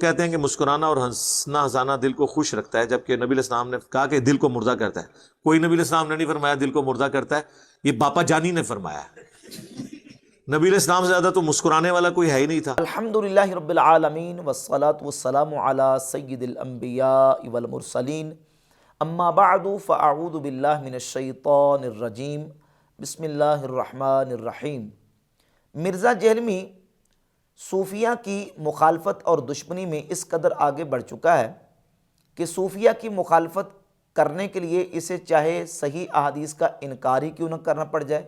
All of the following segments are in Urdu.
کہتے ہیں کہ مسکرانا اور ہنسنا ہنسانا دل کو خوش رکھتا ہے، جبکہ نبی علیہ السلام نے کہا کہ دل کو مردہ کرتا ہے۔ کوئی نبی علیہ السلام نے نہیں فرمایا دل کو مردہ کرتا ہے، یہ باپا جانی نے فرمایا ہے۔ نبی علیہ السلام سے زیادہ تو مسکرانے والا کوئی ہے ہی نہیں تھا۔ الحمدللہ رب العالمین والصلاة والسلام علی سید الانبیاء والمرسلین، اما بعد فاعوذ باللہ من الشیطان الرجیم، بسم اللہ الرحمن الرحیم۔ مرزا جہلمی صوفیہ کی مخالفت اور دشمنی میں اس قدر آگے بڑھ چکا ہے کہ صوفیہ کی مخالفت کرنے کے لیے اسے چاہے صحیح احادیث کا انکار ہی کیوں نہ کرنا پڑ جائے،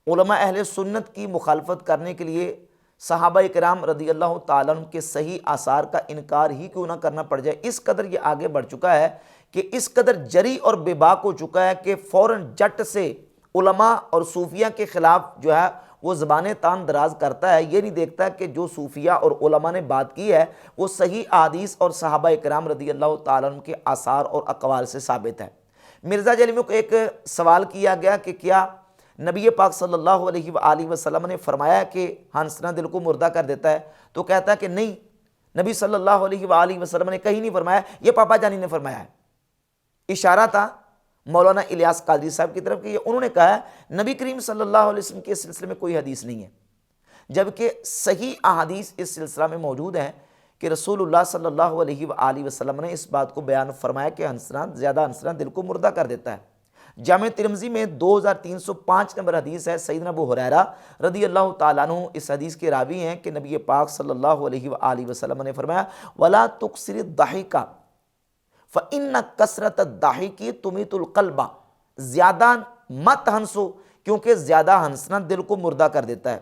علماء اہل سنت کی مخالفت کرنے کے لیے صحابہ کرام رضی اللہ تعالیٰ عنہ کے صحیح آثار کا انکار ہی کیوں نہ کرنا پڑ جائے، اس قدر یہ آگے بڑھ چکا ہے کہ اس قدر جری اور بے باک ہو چکا ہے کہ فوراً جٹ سے علماء اور صوفیہ کے خلاف جو ہے وہ زبانیں تان دراز کرتا ہے۔ یہ نہیں دیکھتا کہ جو صوفیہ اور علماء نے بات کی ہے وہ صحیح احادیث اور صحابہ کرام رضی اللہ تعالیٰ عنہ کے آثار اور اقوال سے ثابت ہے۔ مرزا جہلمی کو ایک سوال کیا گیا کہ کیا نبی پاک صلی اللہ علیہ وآلہ وسلم نے فرمایا کہ ہنسنا دل کو مردہ کر دیتا ہے؟ تو کہتا ہے کہ نہیں، نبی صلی اللہ علیہ وآلہ وسلم نے کہیں نہیں فرمایا، یہ پاپا جانی نے فرمایا ہے۔ اشارہ تھا مولانا الیاس قادری صاحب کی طرف کہ انہوں نے کہا ہے نبی کریم صلی اللہ علیہ وسلم کے سلسلے میں کوئی حدیث نہیں ہے، جبکہ صحیح احادیث اس سلسلہ میں موجود ہیں کہ رسول اللہ صلی اللہ علیہ وآلہ وسلم نے اس بات کو بیان فرمایا کہ زیادہ ہنسنا دل کو مردہ کر دیتا ہے۔ جامع ترمذی میں 2305 نمبر حدیث ہے، سیدنا ابو ہریرہ رضی اللہ تعالیٰ عنہ اس حدیث کے راوی ہیں کہ نبی پاک صلی اللہ علیہ وآلہ وسلم نے فرمایا وَلَا تُكْسِرِ الضَّحِكَ فَإِنَّ كَسْرَةَ الضَّحِكِ تُمِيتُ الْقَلْبَ، زیادہ مت ہنسو کیونکہ زیادہ ہنسنا دل کو مردہ کر دیتا ہے۔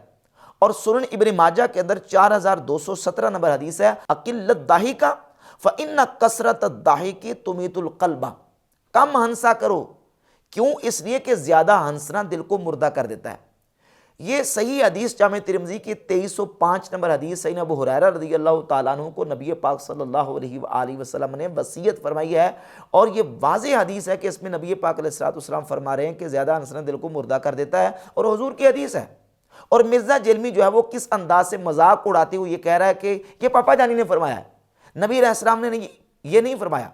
اور سنن ابن ماجہ کے اندر 4217 نمبر حدیث ہے اقل الضحک فإن کثرت الضحک تمیت القلب، کم ہنسا کرو، کیوں؟ اس لیے کہ زیادہ ہنسنا دل کو مردہ کر دیتا ہے۔ یہ صحیح حدیث جامع ترمذی کی 2305 نمبر حدیث سیدنا ابو ہریرہ رضی اللہ تعالیٰ عنہ کو نبی پاک صلی اللہ علیہ وآلہ وسلم نے وصیت فرمائی ہے، اور یہ واضح حدیث ہے کہ اس میں نبی پاک علیہ السلام فرما رہے ہیں کہ زیادہ ہنسنا دل کو مردہ کر دیتا ہے، اور حضور کی حدیث ہے۔ اور مرزا جہلمی جو ہے وہ کس انداز سے مذاق اڑاتے ہوئے یہ کہہ رہا ہے کہ یہ پاپا جانی نے فرمایا ہے، نبی علیہ السلام نے یہ نہیں فرمایا۔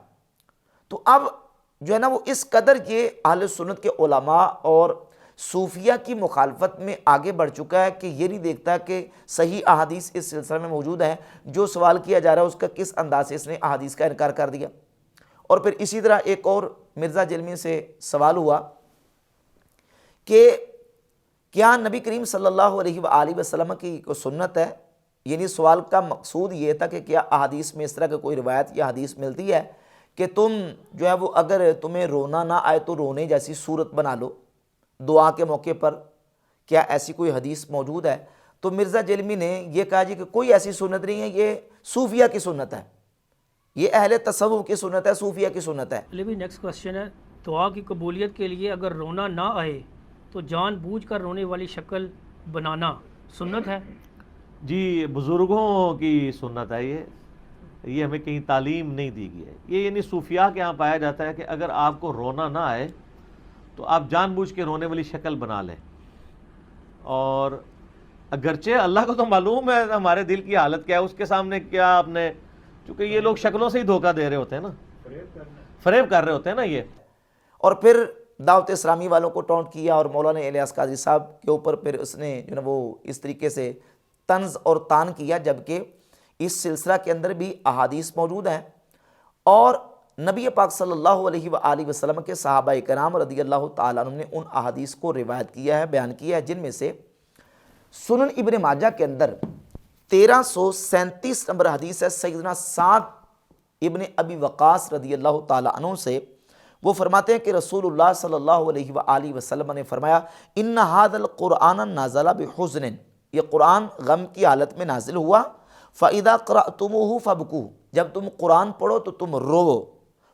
تو اب جو ہے نا وہ اس قدر یہ اہل سنت کے علماء اور صوفیہ کی مخالفت میں آگے بڑھ چکا ہے کہ یہ نہیں دیکھتا کہ صحیح احادیث اس سلسلے میں موجود ہیں، جو سوال کیا جا رہا ہے اس کا کس انداز سے اس نے احادیث کا انکار کر دیا۔ اور پھر اسی طرح ایک اور مرزا جہلمی سے سوال ہوا کہ کیا نبی کریم صلی اللہ علیہ وآلہ وسلم کی کوئی سنت ہے؟ یعنی سوال کا مقصود یہ تھا کہ کیا احادیث میں اس طرح کی کوئی روایت یا حدیث ملتی ہے کہ تم جو ہے وہ اگر تمہیں رونا نہ آئے تو رونے جیسی صورت بنا لو دعا کے موقع پر، کیا ایسی کوئی حدیث موجود ہے؟ تو مرزا جہلمی نے یہ کہا جی کہ کوئی ایسی سنت نہیں ہے، یہ صوفیہ کی سنت ہے، یہ اہل تصوف کی سنت ہے، صوفیہ کی سنت ہے۔ چلیے نیکسٹ کوشچن ہے، دعا کی قبولیت کے لیے اگر رونا نہ آئے تو جان بوجھ کر رونے والی شکل بنانا سنت ہے؟ جی بزرگوں کی سنت ہے، یہ ہمیں کہیں تعلیم نہیں دی گئی ہے۔ یہ یعنی صوفیہ کے ہاں پایا جاتا ہے کہ اگر آپ کو رونا نہ آئے تو آپ جان بوجھ کے رونے والی شکل بنا لیں، اور اگرچہ اللہ کو تو معلوم ہے ہمارے دل کی حالت کیا ہے، اس کے سامنے کیا آپ نے، چونکہ یہ لوگ شکلوں سے ہی دھوکہ دے رہے ہوتے ہیں نا، فریب کر رہے ہوتے ہیں نا یہ۔ اور پھر دعوت اسلامی والوں کو ٹونٹ کیا، اور مولانا الیاس قادری صاحب کے اوپر پھر اس نے جو نا وہ اس طریقے سے طنز اور تان کیا، جبکہ اس سلسلہ کے اندر بھی احادیث موجود ہیں، اور نبی پاک صلی اللہ علیہ وآلہ وسلم کے صحابہ کرام رضی اللہ تعالیٰ عنہ نے ان احادیث کو روایت کیا ہے، بیان کیا ہے، جن میں سے سنن ابن ماجہ کے اندر 1337 نمبر حدیث ہے سیدنا سعد ابن ابی وقاص رضی اللہ تعالیٰ عنہ سے، وہ فرماتے ہیں کہ رسول اللہ صلی اللہ علیہ وآلہ وسلم نے فرمایا ان ھذا القرآن نازل بحزن، یہ قرآن غم کی حالت میں نازل ہوا، فَإِذَا قَرَأْتُمُوهُ فَابْكُوا، جب تم قرآن پڑھو تو تم رو،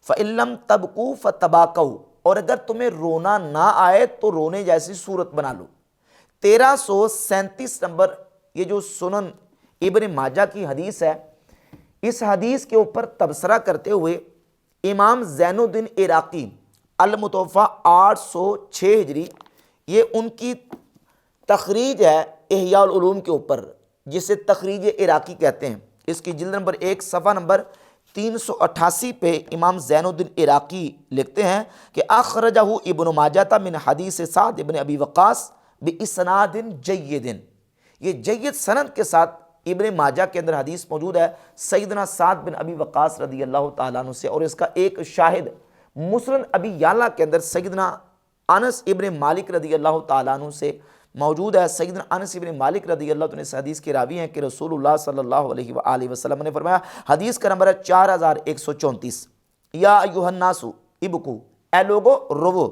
فَإِن لَّمْ تَبْكُوا فَتَبَاكَوْا، اور اگر تمہیں رونا نہ آئے تو رونے جیسی صورت بنا لو۔ 1337 نمبر یہ جو سنن ابن ماجہ کی حدیث ہے، اس حدیث کے اوپر تبصرہ کرتے ہوئے امام زین الدین عراقی المتوفیٰ 806 ہجری، یہ ان کی تخریج ہے احیاء العلوم کے اوپر، جسے تخریج عراقی کہتے ہیں، اس کی جلد نمبر 1 صفحہ نمبر 388 پہ امام زین الدین عراقی لکھتے ہیں کہ اخرجہ ابن ماجہ من حدیث سعد ابن ابی وقاص باسناد جید، یہ جید سند کے ساتھ ابن ماجہ کے اندر حدیث موجود ہے سیدنا سعد بن ابی وقاص رضی اللہ تعالیٰ عنہ سے، اور اس کا ایک شاہد مسند ابی یعلا کے اندر سیدنا انس ابن مالک رضی اللہ تعالیٰ عنہ سے موجود ہے۔ سیدنا انس ابن مالک رضی اللہ عنہ اس حدیث کے راوی ہیں کہ رسول اللہ صلی اللہ علیہ وآلہ وسلم نے فرمایا، حدیث کا نمبر ہے 4134، یا ایھا الناس ابکو، اے لوگو رو،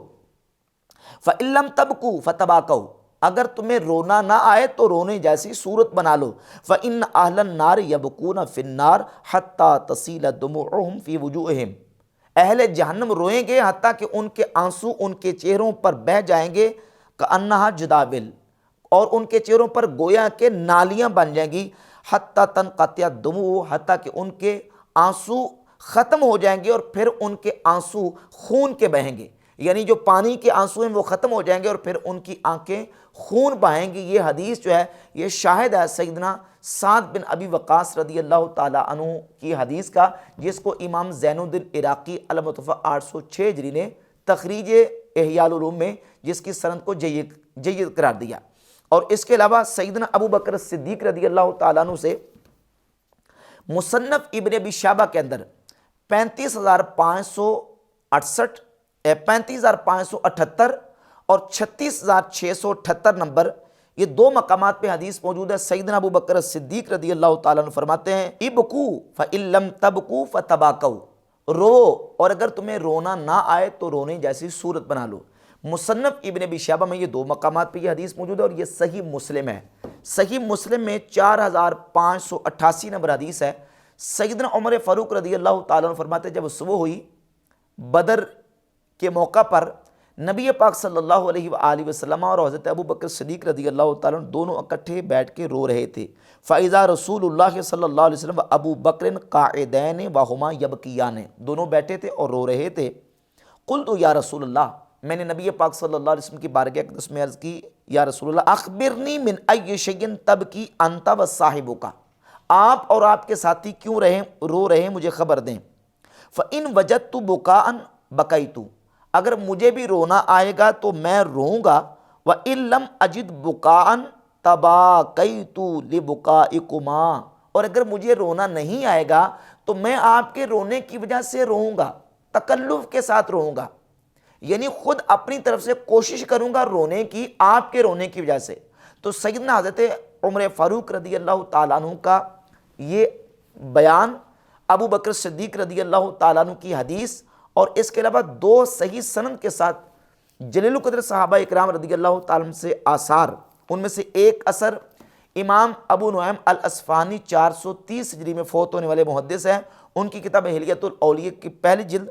فإن لم تبکو فتباکو، اگر تمہیں رونا نہ آئے تو رونے جیسی صورت بنا لو، فإن اہل النار یبکون فی النار حتی تصیل دموعہم فی وجوہہم، اہل جہنم روئیں گے حتیٰ کہ ان کے آنسو ان کے چہروں پر بہہ جائیں گے، کأنہا جداول، اور ان کے چہروں پر گویا کہ نالیاں بن جائیں گی، حتی تنقطع الدموع، حتیٰ کہ ان کے آنسو ختم ہو جائیں گے اور پھر ان کے آنسو خون کے بہیں گے، یعنی جو پانی کے آنسو ہیں وہ ختم ہو جائیں گے اور پھر ان کی آنکھیں خون بہائیں گی۔ یہ حدیث جو ہے یہ شاہد ہے سیدنا سعد بن ابی وقاص رضی اللہ تعالیٰ عنہ کی حدیث کا، جس کو امام زین الدین عراقی المتوفیٰ 806 ہجری نے تخریج احیاء العلوم میں جس کی سند کو جید قرار دیا۔ اور اس کے علاوہ سیدنا ابو بکر صدیق رضی اللہ تعالیٰ عنہ سے مصنف ابن ابی شیبہ کے اندر 35,578 اور 36,678 نمبر، یہ دو مقامات پہ حدیث موجود ہے۔ سیدنا ابو بکر صدیق رضی اللہ تعالیٰ عنہ فرماتے ہیں، ابکو فإن لم تبکو فتباکو، رو اور اگر تمہیں رونا نہ آئے تو رونے جیسی صورت بنا لو۔ مصنف ابن ابی شیبہ میں یہ دو مقامات پہ یہ حدیث موجود ہے، اور یہ صحیح مسلم ہے۔ صحیح مسلم میں 4588 نمبر حدیث ہے۔ سیدنا عمر فاروق رضی اللہ تعالیٰ عنہ فرماتے ہیں، جب صبح ہوئی بدر کے موقع پر نبی پاک صلی اللہ علیہ وآلہ وسلم اور حضرت ابو بکر صدیق رضی اللہ تعالیٰ عنہ دونوں اکٹھے بیٹھ کے رو رہے تھے۔ فَإِذَا رسول اللہ صلی اللہ علیہ وسلم ابو بکر قاعدین وہما یبکیان، دونوں بیٹھے تھے اور رو رہے تھے۔ قلت یا رسول اللہ، میں نے نبی پاک صلی اللہ علیہ وسلم کی بارگاہ اقدس میں عرض کی، یا رسول اللہ اخبرنی من ای شیء تبکی انت وصاحبک، آپ اور آپ کے ساتھی کیوں رو رہے ہیں، مجھے خبر دیں۔ فَإِن وجدت بکاء بکیت، اگر مجھے بھی رونا آئے گا تو میں روؤں گا، وَإِن لَمْ أَجِدْ بُكَاءً تَبَاكَيْتُ لِبُكَائِكُمَا، اور اگر مجھے رونا نہیں آئے گا تو میں آپ کے رونے کی وجہ سے روؤں گا، تکلف کے ساتھ روؤں گا، یعنی خود اپنی طرف سے کوشش کروں گا رونے کی آپ کے رونے کی وجہ سے۔ تو سیدنا حضرت عمر فاروق رضی اللہ تعالیٰ عنہ کا یہ بیان، ابو بکر صدیق رضی اللہ تعالیٰ عنہ کی حدیث، اور اس کے علاوہ دو صحیح سند کے ساتھ جلیل القدر صحابہ اکرام رضی اللہ تعالیٰ عنہ سے آثار، ان میں سے ایک اثر امام ابو نعیم الاصفہانی 430 ہجری میں فوت ہونے والے محدث ہیں، ان کی کتاب ہلیۃ الاولیاء کی پہلی جلد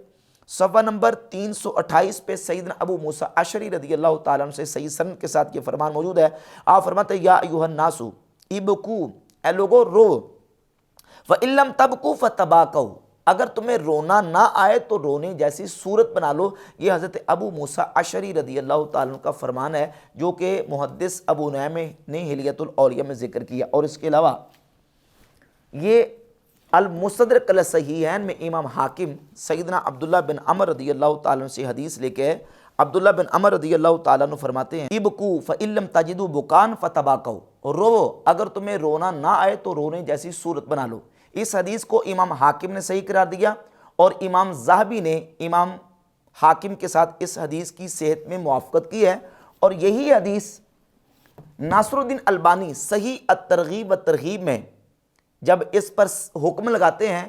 صفحہ نمبر 328 پہ سیدنا ابو موسیٰ اشعری رضی اللہ تعالیٰ عنہ سے صحیح سند کے ساتھ یہ فرمان موجود ہے۔ آپ فرماتے ہیں، یا ایھا الناس ابکو، اے لوگو رو، فإن لم تبکو فتباکو، اگر تمہیں رونا نہ آئے تو رونے جیسی صورت بنا لو۔ یہ حضرت ابو موسیٰ اشعری رضی اللہ تعالیٰ عنہ کا فرمان ہے، جو کہ محدث ابو نعیم نے ہلیۃ الاولیاء میں ذکر کیا۔ اور اس کے علاوہ یہ المستدرک علی الصحیحین میں امام حاکم سیدنا عبداللہ بن عمر رضی اللہ تعالیٰ عنہ سے حدیث لے کے، عبداللہ بن عمر رضی اللہ تعالیٰ عنہ فرماتے ہیں، ابکو فإن لم تجدوا بکان فتباکو، رو اگر تمہیں رونا نہ آئے تو رونے جیسی صورت بنا لو۔ اس حدیث کو امام حاکم نے صحیح قرار دیا، اور امام ذہبی نے امام حاکم کے ساتھ اس حدیث کی صحت میں موافقت کی ہے، اور یہی حدیث ناصر الدین البانی صحیح الترغیب والترہیب میں جب اس پر حکم لگاتے ہیں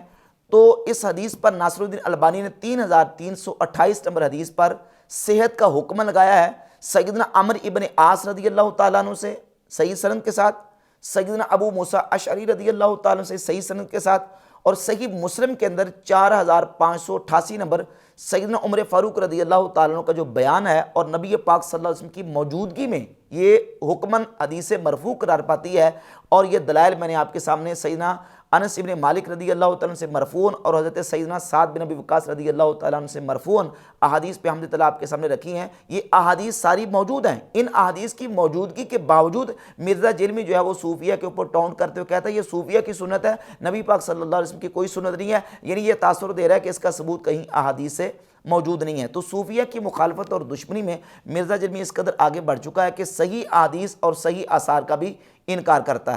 تو اس حدیث پر ناصر الدین البانی نے 3328 نمبر حدیث پر صحت کا حکم لگایا ہے، سیدنا عمرو ابن عاص رضی اللہ تعالیٰ عنہ سے صحیح سند کے ساتھ، سیدنا ابو موسیٰ اشعری رضی اللہ تعالیٰ عنہ سے صحیح سند کے ساتھ، اور صحیح مسلم کے اندر 4588 نمبر سیدنا عمر فاروق رضی اللہ تعالیٰ عنہ کا جو بیان ہے، اور نبی پاک صلی اللہ علیہ وسلم کی موجودگی میں یہ حکماً حدیث مرفوع قرار پاتی ہے۔ اور یہ دلائل میں نے آپ کے سامنے سیدنا انس ابن مالک رضی اللہ تعالیٰ عنہ سے مرفوعاً اور حضرت سیدنا سعد بن ابی وقاص رضی اللہ تعالیٰ عنہ سے مرفوعاً احادیث پہ حمد تعالیٰ آپ کے سامنے رکھی ہیں. یہ احادیث ساری موجود ہیں. ان احادیث کی موجودگی کے باوجود مرزا جرمی جو ہے وہ صوفیہ کے اوپر ٹاؤنٹ کرتے ہوئے کہتا ہے یہ صوفیہ کی سنت ہے, نبی پاک صلی اللہ علیہ وسلم کی کوئی سنت نہیں ہے. یعنی یہ تاثر دے رہا ہے کہ اس کا ثبوت کہیں احادیث سے موجود نہیں ہے. تو صوفیہ کی مخالفت اور دشمنی میں مرزا جرمی اس قدر آگے بڑھ چکا ہے کہ صحیح احادیث اور صحیح آثار کا بھی انکار کرتا ہے.